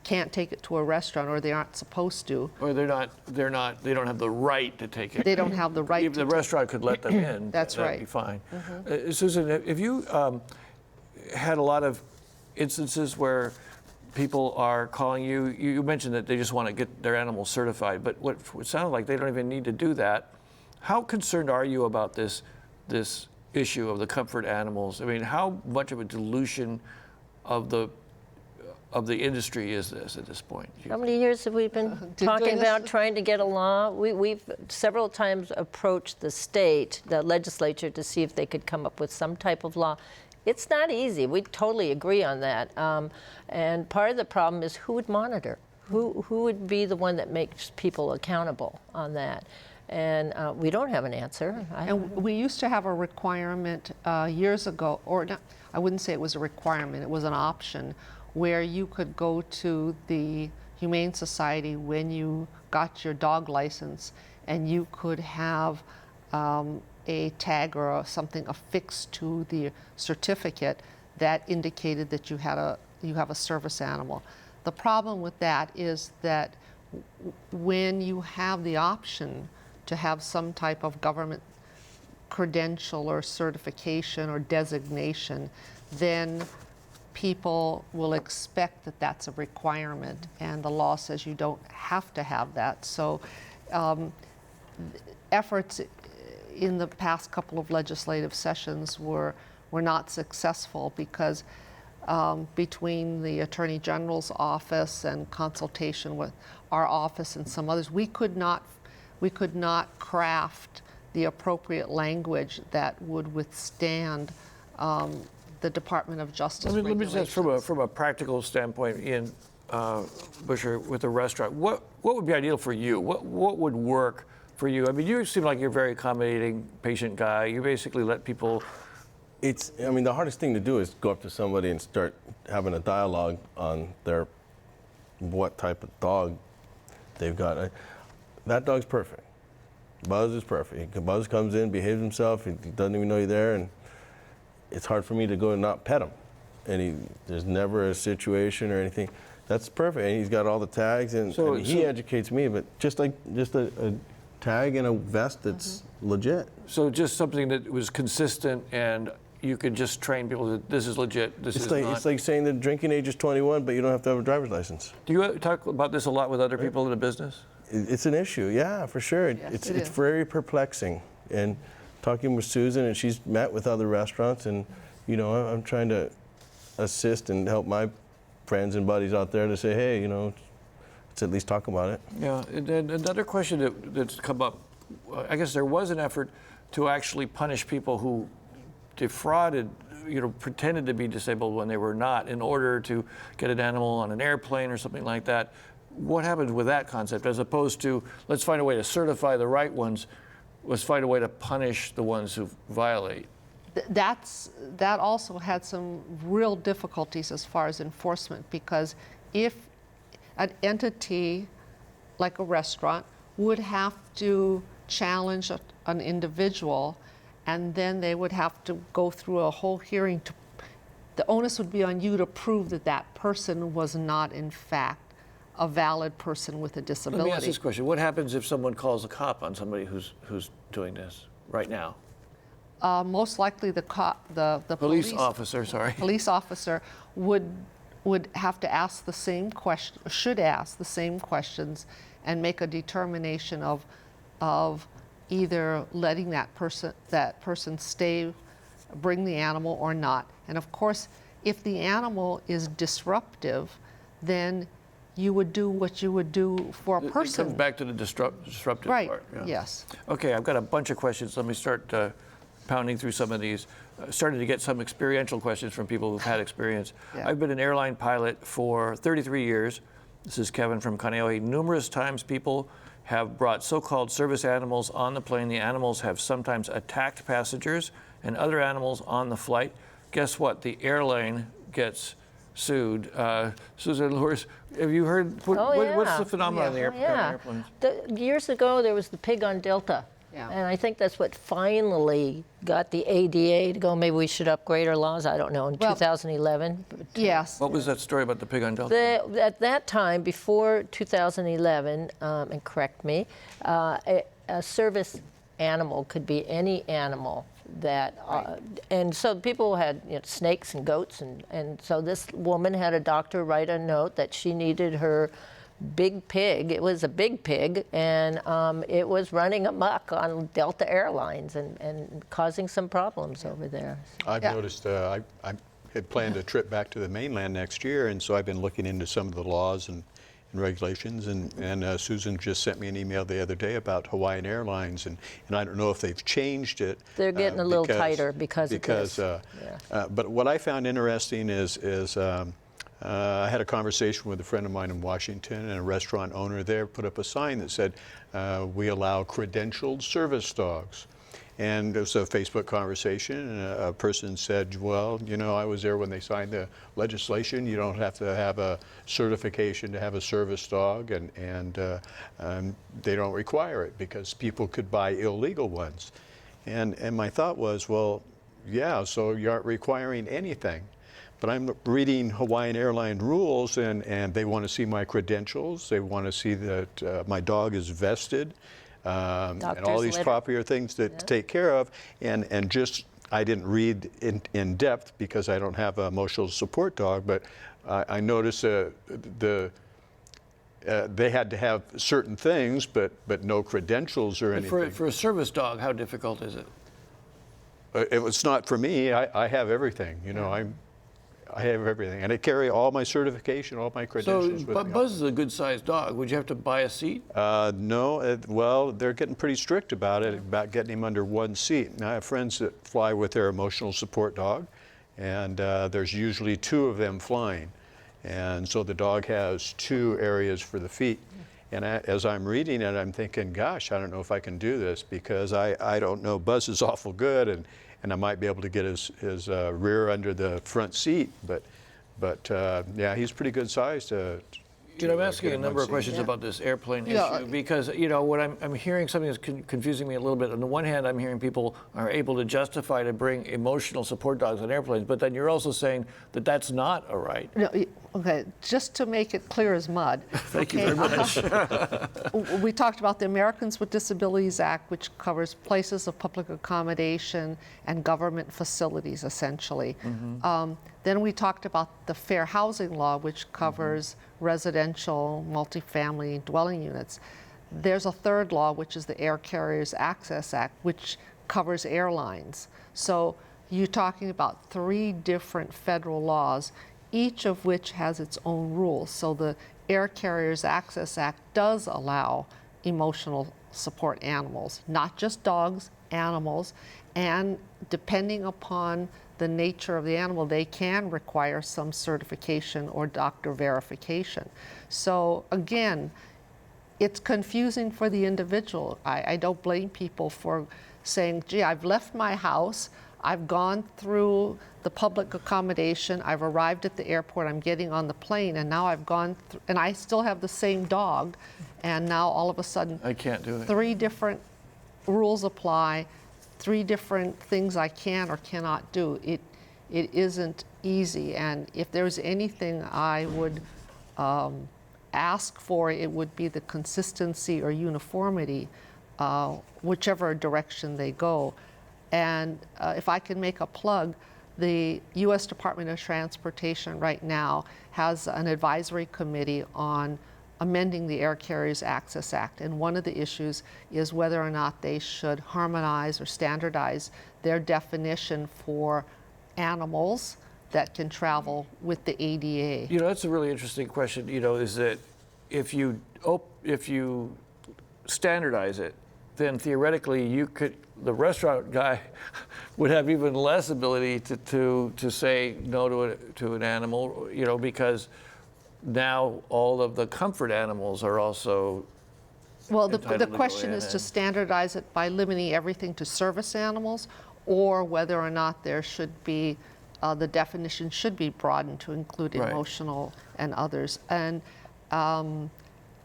can't take it to a restaurant, or they aren't supposed to. Or they don't have the right to take it. They don't have the right If the restaurant could let them in, That's that'd right. be fine. Susan, have you had a lot of instances where people are calling you? You mentioned that they just want to get their animals certified, but what it sounded like they don't even need to do that. How concerned are you about this issue of the comfort animals? I mean, how much of a dilution of the industry is this at this point? How many years have we been talking doing this? about trying to get a law? We've several times approached the state, the legislature, to see if they could come up with some type of law. It's not easy. We totally agree on that. And part of the problem is who would monitor? Who would be the one that makes people accountable on that? And we don't have an answer. And we used to have a requirement years ago, or not, I wouldn't say it was a requirement, it was an option, where you could go to the Humane Society when you got your dog license, and you could have a tag or something affixed to the certificate that indicated that you have a service animal. The problem with that is that when you have the option to have some type of government credential or certification or designation, then people will expect that that's a requirement, and the law says you don't have to have that. So efforts in the past couple of legislative sessions were not successful because between the Attorney General's office and consultation with our office and some others, we could not craft the appropriate language that would withstand the Department of Justice Let me just ask regulations. from a practical standpoint, Ian Busher, with a restaurant, what would be ideal for you? What would work for you? I mean, you seem like you're a very accommodating, patient guy. You basically let people. I mean, the hardest thing to do is go up to somebody and start having a dialogue on what type of dog they've got. That dog's perfect. Buzz is perfect. Buzz comes in, behaves himself, he doesn't even know you're there, and it's hard for me to go and not pet him. And there's never a situation or anything. That's perfect. And he's got all the tags, and he educates me, but just a tag and a vest that's legit. So just something that was consistent and you could just train people that this is legit, this is not. It's like saying the drinking age is 21, but you don't have to have a driver's license. Do you talk about this a lot with other people in the business? It's an issue, yeah, for sure. Yes, It's very perplexing. And talking with Susan, and she's met with other restaurants, and I'm trying to assist and help my friends and buddies out there to say, hey, let's at least talk about it. Yeah, and then another question that's come up, I guess there was an effort to actually punish people who defrauded, pretended to be disabled when they were not, in order to get an animal on an airplane or something like that. What happens with that concept, as opposed to let's find a way to certify the right ones, let's find a way to punish the ones who violate? That also had some real difficulties as far as enforcement, because if an entity like a restaurant would have to challenge an individual, and then they would have to go through a whole hearing. The onus would be on you to prove that that person was not, in fact, a valid person with a disability. Let me ask this question. What happens if someone calls a cop on somebody who's doing this right now? Most likely the Police officer, sorry. Police officer would have to ask the same question, should ask the same questions, and make a determination of either letting that person stay, bring the animal or not. And of course, if the animal is disruptive, then you would do what you would do for a person. It comes back to the disruptive Right, part. Yeah. yes. Okay, I've got a bunch of questions. Let me start pounding through some of these. Started to get some experiential questions from people who've had experience. Yeah. I've been an airline pilot for 33 years. This is Kevin from Kaneohe. Numerous times people have brought so-called service animals on the plane. The animals have sometimes attacked passengers and other animals on the flight. Guess what? The airline gets sued. Susan Lewis, have you heard? What's the phenomenon on the airplanes? Years ago, there was the pig on Delta. Yeah. And I think that's what finally got the ADA to go, maybe we should upgrade our laws, I don't know, in 2011. Yes. What was that story about the pig on Delta? At that time, before 2011, and correct me, a service animal could be any animal that, and so people had snakes and goats, and so this woman had a doctor write a note that she needed her big pig. It was a big pig, and it was running amok on Delta Airlines and causing some problems over there. I've noticed, I had planned a trip back to the mainland next year, and so I've been looking into some of the laws and regulations, and Susan just sent me an email the other day about Hawaiian Airlines, and I don't know if they've changed it. They're getting a little tighter because of this. But what I found interesting is I had a conversation with a friend of mine in Washington, and a restaurant owner there put up a sign that said, we allow credentialed service dogs. And it was a Facebook conversation, and a person said, well, I was there when they signed the legislation. You don't have to have a certification to have a service dog, and they don't require it because people could buy illegal ones. And my thought was, well, yeah, so you aren't requiring anything. But I'm reading Hawaiian Airline rules, and they want to see my credentials. They want to see that my dog is vested, and all these proper things to take care of. And just I didn't read in depth because I don't have an emotional support dog, but I noticed they had to have certain things, but no credentials or anything. For a service dog, how difficult is it? It was not for me. I have everything. You know, I have everything, and I carry all my certification, all my credentials So with me. Buzz is a good-sized dog. Would you have to buy a seat? No, well, they're getting pretty strict about it, about getting him under one seat. And I have friends that fly with their emotional support dog, and there's usually 2 of them flying. And so the dog has 2 areas for the feet. And as I'm reading it, I'm thinking, gosh, I don't know if I can do this because I don't know. Buzz is awful good, and I might be able to get his rear under the front seat, but yeah, he's pretty good size to I'm asking get a him number on of questions seat. about this airplane Yeah. issue because, what I'm hearing something that's confusing me a little bit. On the one hand, I'm hearing people are able to justify to bring emotional support dogs on airplanes, but then you're also saying that that's not a right. No, okay, just to make it clear as mud. Thank you very much. We talked about the Americans with Disabilities Act, which covers places of public accommodation and government facilities, essentially. Then we talked about the Fair Housing Law, which covers residential, multifamily dwelling units. There's a third law, which is the Air Carriers Access Act, which covers airlines. So you're talking about 3 different federal laws, each of which has its own rules. So the Air Carriers Access Act does allow emotional support animals, not just dogs, animals, and depending upon the nature of the animal, they can require some certification or doctor verification. So again, it's confusing for the individual. I don't blame people for saying, gee, I've left my house, I've gone through the public accommodation, I've arrived at the airport, I'm getting on the plane, and now I've gone through, and I still have the same dog, and now all of a sudden, I can't do it. 3 different rules apply, 3 different things I can or cannot do. It isn't easy, and if there's anything I would ask for, it would be the consistency or uniformity, whichever direction they go. And if I can make a plug, the U.S. Department of Transportation right now has an advisory committee on amending the Air Carriers Access Act. And one of the issues is whether or not they should harmonize or standardize their definition for animals that can travel with the ADA. That's a really interesting question, is that if you standardize it, then theoretically the restaurant guy would have even less ability to say no to an animal, because now all of the comfort animals are also Well, entitled the to go question in is to and- standardize it by limiting everything to service animals, or whether or not there should be, the definition should be broadened to include Right. emotional and others. And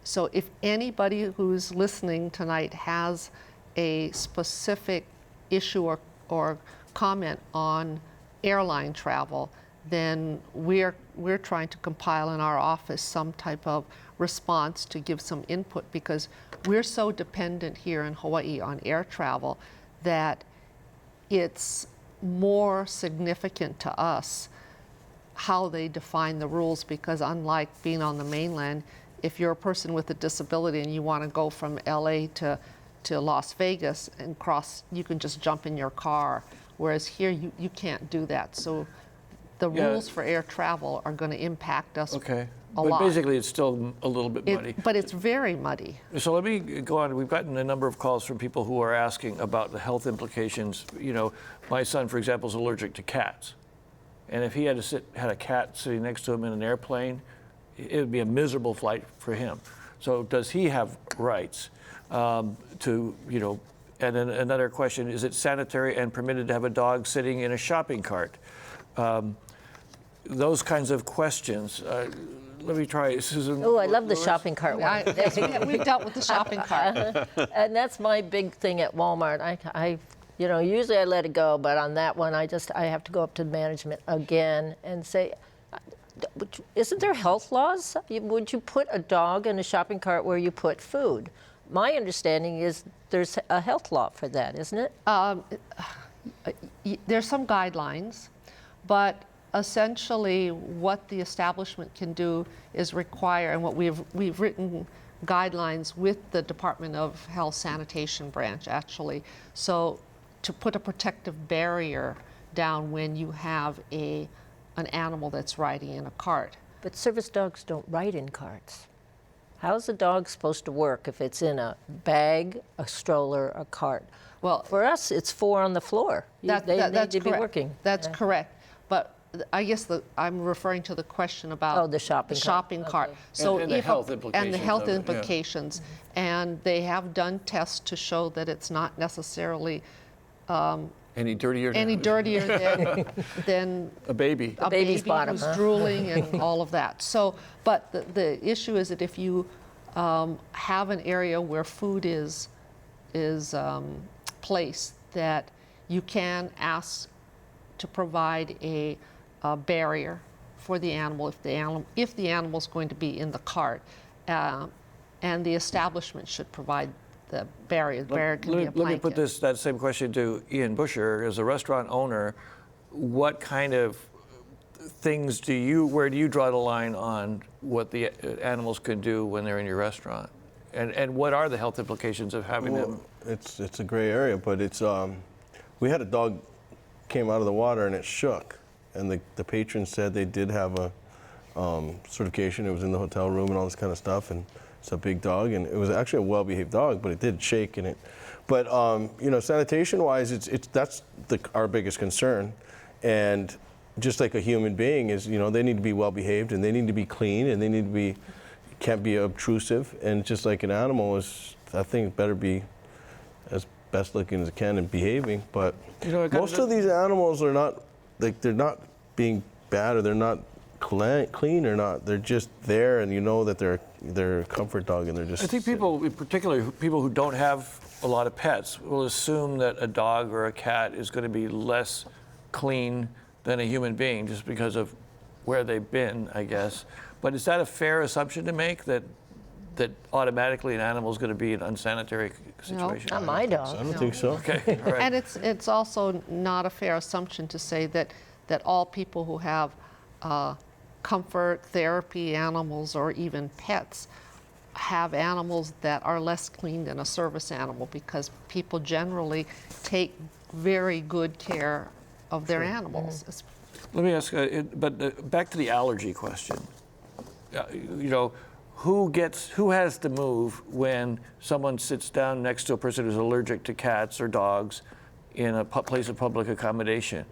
so if anybody who's listening tonight has a specific issue or comment on airline travel, then we're trying to compile in our office some type of response to give some input, because we're so dependent here in Hawaii on air travel that it's more significant to us how they define the rules, because unlike being on the mainland, if you're a person with a disability and you want to go from LA to Las Vegas and cross, you can just jump in your car, whereas here you can't do that. So the Yeah. rules for air travel are going to impact us Okay. a But lot. basically, it's still a little bit muddy. But it's very muddy. So let me go on. We've gotten a number of calls from people who are asking about the health implications. My son, for example, is allergic to cats. And if he had a cat sitting next to him in an airplane, it would be a miserable flight for him. So does he have rights to. And then another question, is it sanitary and permitted to have a dog sitting in a shopping cart? Those kinds of questions. Let me try, Susan. Oh, I love the Lewis? shopping cart one. We've dealt with the shopping cart. And that's my big thing at Walmart. I usually I let it go, but on that one, I have to go up to management again and say, isn't there health laws? Would you put a dog in a shopping cart where you put food? My understanding is there's a health law for that, isn't it? there's some guidelines, but essentially what the establishment can do is require, and what we've written guidelines with the Department of Health Sanitation branch actually, so to put a protective barrier down when you have an animal that's riding in a cart. But service dogs don't ride in carts. How's a dog supposed to work if it's in a bag, a stroller, a cart? Well, For us, it's 4 on the floor. They need to be correct. working. That's Yeah. correct. But I guess I'm referring to the question about the shopping cart. cart. Okay. And the if health and the implications health of it, yeah. implications. And they have done tests to show that it's not necessarily Any dirtier? any dirtier than A baby. a baby's baby bottom, who's huh? drooling and all of that. So, but the issue is that if you have an area where food is placed, that you can ask to provide a barrier for the animal if the animal's going to be in the cart, and the establishment should provide the barrier. The barrier can be a Let me put blanket. that same question to Ian Busher. As a restaurant owner, what kind of things where do you draw the line on what the animals can do when they're in your restaurant? And what are the health implications of having them? It's a gray area, but it's we had a dog came out of the water and it shook, and the patron said they did have a certification. It was in the hotel room and all this kind of stuff, and it's a big dog, and it was actually a well-behaved dog, but it did shake in it. But sanitation-wise, that's our biggest concern, and just like a human being is, they need to be well-behaved and they need to be clean and they need to be can't be obtrusive, and just like an animal is, I think, better be as best looking as it can and behaving. But most of these animals are not they're not being bad, or they're not clean or not. They're just there, and that they're a comfort dog, and they're just. I think people, particularly people who don't have a lot of pets, will assume that a dog or a cat is going to be less clean than a human being just because of where they've been, I guess. But is that a fair assumption to make, that automatically an animal is going to be an unsanitary situation? Not my dog. I don't think so. Okay, all right. And it's also not a fair assumption to say that all people who have comfort therapy animals or even pets have animals that are less clean than a service animal, because people generally take very good care of their animals. Let me ask, back to the allergy question. Who has to move when someone sits down next to a person who's allergic to cats or dogs in a place of public accommodation?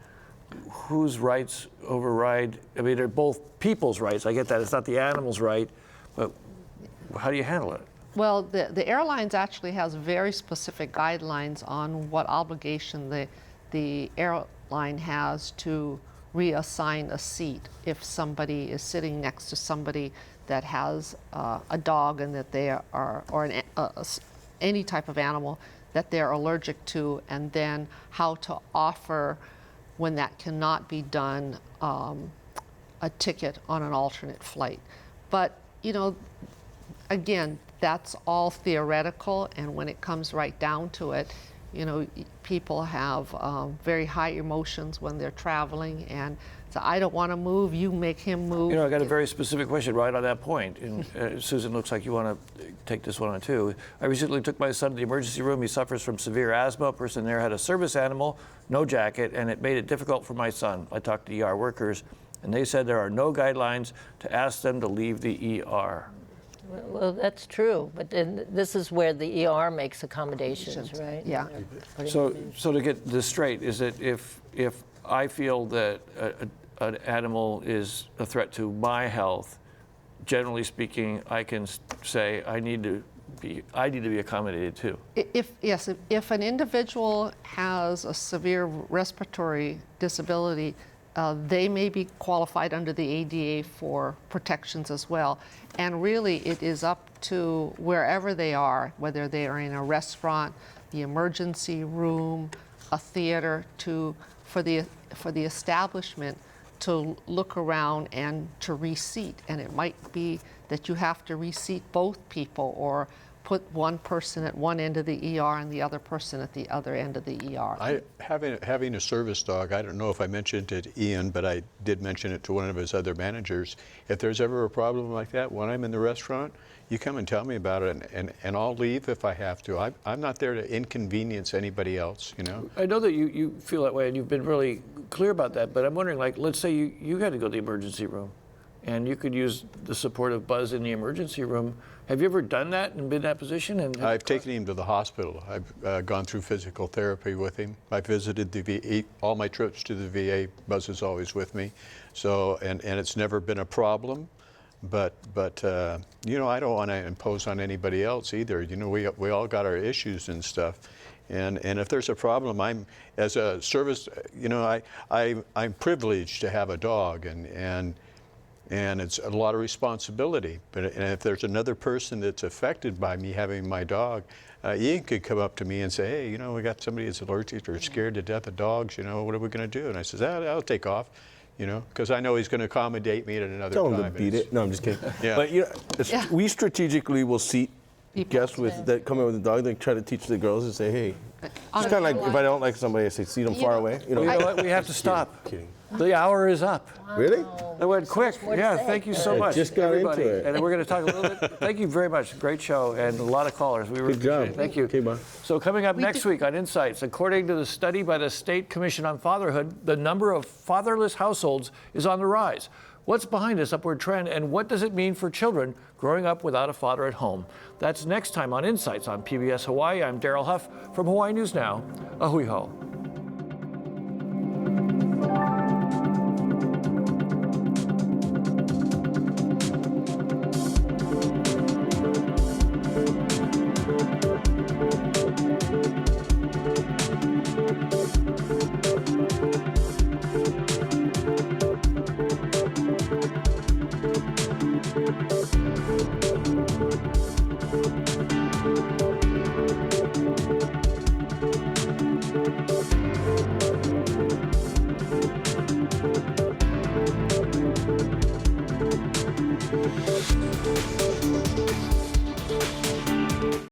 Whose rights override? I mean, they're both people's rights. I get that. It's not the animal's right, but how do you handle it? Well, the airlines actually has very specific guidelines on what obligation the airline has to reassign a seat if somebody is sitting next to somebody that has a dog and that they are, or any type of animal that they're allergic to, and then how to offer, when that cannot be done, a ticket on an alternate flight. But, again, that's all theoretical, and when it comes right down to it, people have very high emotions when they're traveling, and so I don't want to move, you make him move. I got a very specific question right on that point. And Susan, looks like you want to take this one on too. I recently took my son to the emergency room. He suffers from severe asthma. A person there had a service animal, no jacket, and it made it difficult for my son. I talked to ER workers, and they said there are no guidelines to ask them to leave the ER. Well, that's true, but then this is where the ER makes accommodations, right? Yeah. So to get this straight, is it if I feel that an animal is a threat to my health, generally speaking, I can say I need to be accommodated too? If an individual has a severe respiratory disability, they may be qualified under the ADA for protections as well. And really, it is up to wherever they are, whether they are in a restaurant, the emergency room, a theater, for the establishment to look around and to reseat. And it might be that you have to reseat both people, or put one person at one end of the ER and the other person at the other end of the ER. Having a service dog, I don't know if I mentioned it to Ian, but I did mention it to one of his other managers. If there's ever a problem like that, when I'm in the restaurant, you come and tell me about it, and I'll leave if I have to. I'm not there to inconvenience anybody else, you know? I know that you feel that way, and you've been really clear about that, but I'm wondering, like, let's say you had to go to the emergency room, and you could use the support of Buzz in the emergency room. Have you ever done that and been in that position? And I've taken him to the hospital. I've gone through physical therapy with him. I visited the VA, all my trips to the VA, Buzz is always with me. So, and it's never been a problem. But you know, I don't want to impose on anybody else either. You know, we all got our issues and stuff. And if there's a problem, I'm, as a service, you know, I'm privileged to have a dog, and it's a lot of responsibility. And if there's another person that's affected by me having my dog, Ian could come up to me and say, hey, you know, we got somebody that's allergic or scared to death of dogs, you know, what are we going to do? And I says, I'll take off, you know, because I know he's going to accommodate me at another Tell time. him to beat it. No, I'm just kidding. Yeah. But you know, we strategically will seat guests that come in with a dog. They try to teach the girls and say, hey, it's kind of like if I don't like somebody, I say seat them far away. You know, you know what? We have to stop. Kidding. The hour is up. Really? That went quick. Yeah, thank you so much, just got into everybody. it. And we're going to talk a little bit. Thank you very much. Great show and a lot of callers. We really Good job. appreciate it. Thank you. Okay, bye. So coming up next week on Insights, according to the study by the State Commission on Fatherhood, the number of fatherless households is on the rise. What's behind this upward trend, and what does it mean for children growing up without a father at home? That's next time on Insights on PBS Hawaii. I'm Daryl Huff from Hawaii News Now. Ahui ho.